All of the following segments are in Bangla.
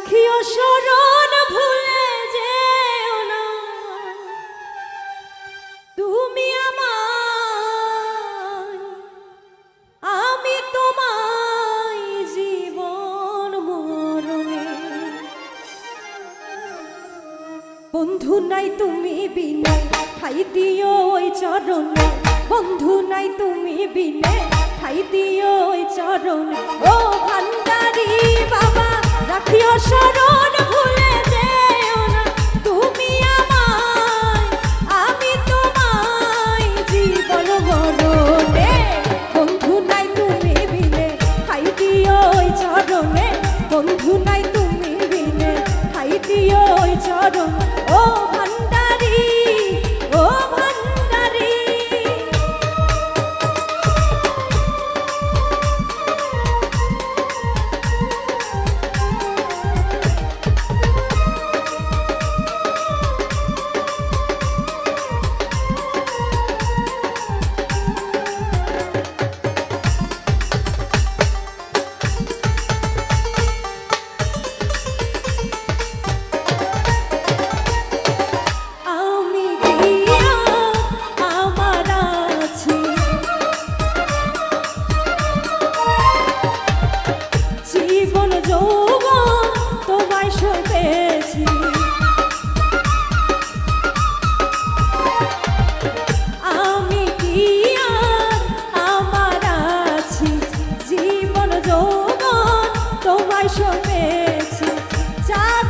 রাখিও শরণ ভুলে যেও না তুমি আমায়, আমি তোমায় জীবন মরণে। বন্ধু নাই তুমি বিনে ঠাই দিও ওই চরণে, বন্ধু নাই তুমি বিনে ঠাই দিও ওই চরণে। ও ভান্ডারি বাবা রাখিও শরণ ভুলে যেও না তুমি আমায়, আমি তোমায় জীবন মরণে। বন্ধু নাই তুমি বিনে ঠাই দিও ওই চরণে, বন্ধু নাই তুমি বিনে ঠাই দিও ওই চরণে। ও ভান্ডারি, ও ভান্ডারি।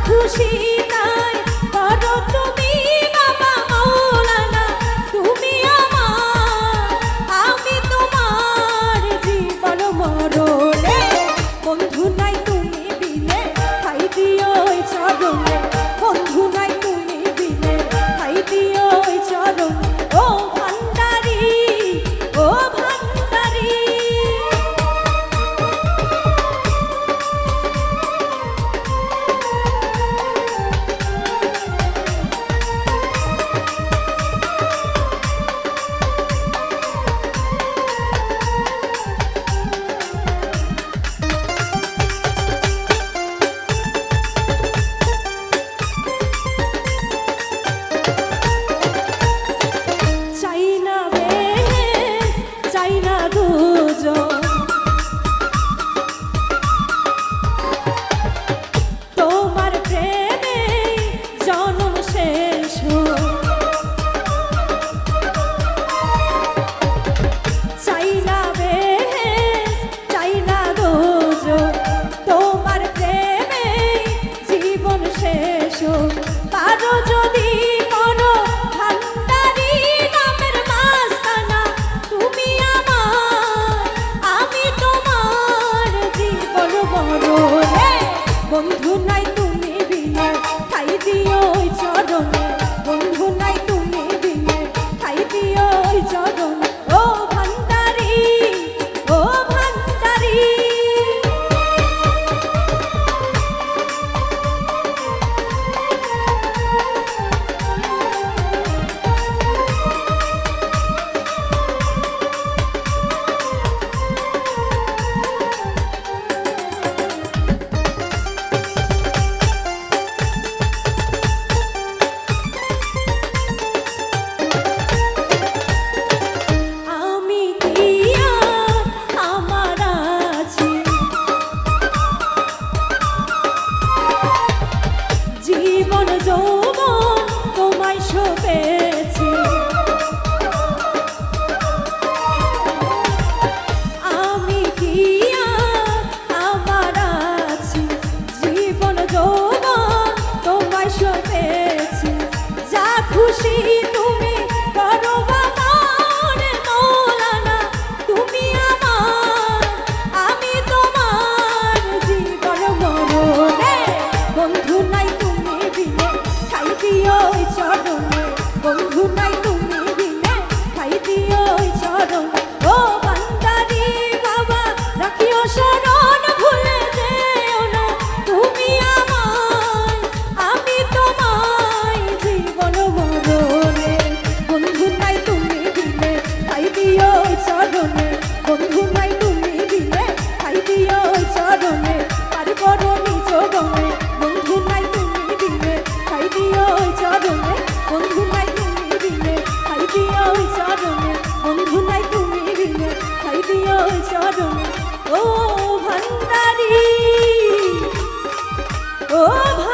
খুশি তাই করো তুমি বাবা মাওলানা, তুমি আমার, আমি তোমার জীবন মরণে। বন্ধু নাই তুমি বিনে ঠাই দিও ওই চরণে, বন্ধু নাই তুমি বিনে ঠাই দিও ওই চরণে। ও ভান্ডারি, ও ভান্ডারি। তোমার প্রেমে জনম শেষ, চাই না বেহেশ, চাই না দোজখ, তোমার প্রেমে জীবন শেষ। পারো যদি করো ভান্ডারি নামের মাস্তানা, তুমি আমার, আমি তোমার জীবন মরণে। বন্ধু নাই তুমি বিনে ঠাই দিও ওই চরণে, বন্ধু নাই তুমি বিনে ঠাই দিও ওই চরণে। ও ভান্ডারি, ও ভান্ডারি। জীবন যৌবন তোমায় সপেছি, আমি কি আর আমার আছি। জীবন যৌবন তোমায় সপেছি, যা খুশি তুমি করো বাবা মাওলানা, তুমি আমার, আমি তোমার জীবন মরণে। বন্ধু নাই তুমি বিনে ঠাই দিও ওই চরণে, বন্ধু নাই তুমি বিনে ঠাই দিও ওই চরণে। ও ভান্ডারি বাবা রাখিও শরণ ভুলে যেও না তুমি আমায়, আমি তোমায় জীবন মরণে। বন্ধু নাই তুমি বিনে ঠাই দিও ওই চরণে, বন্ধু নাই তুমি বিনে ঠাই দিও ওই চরণে। পারি বড় নিজ গমে ও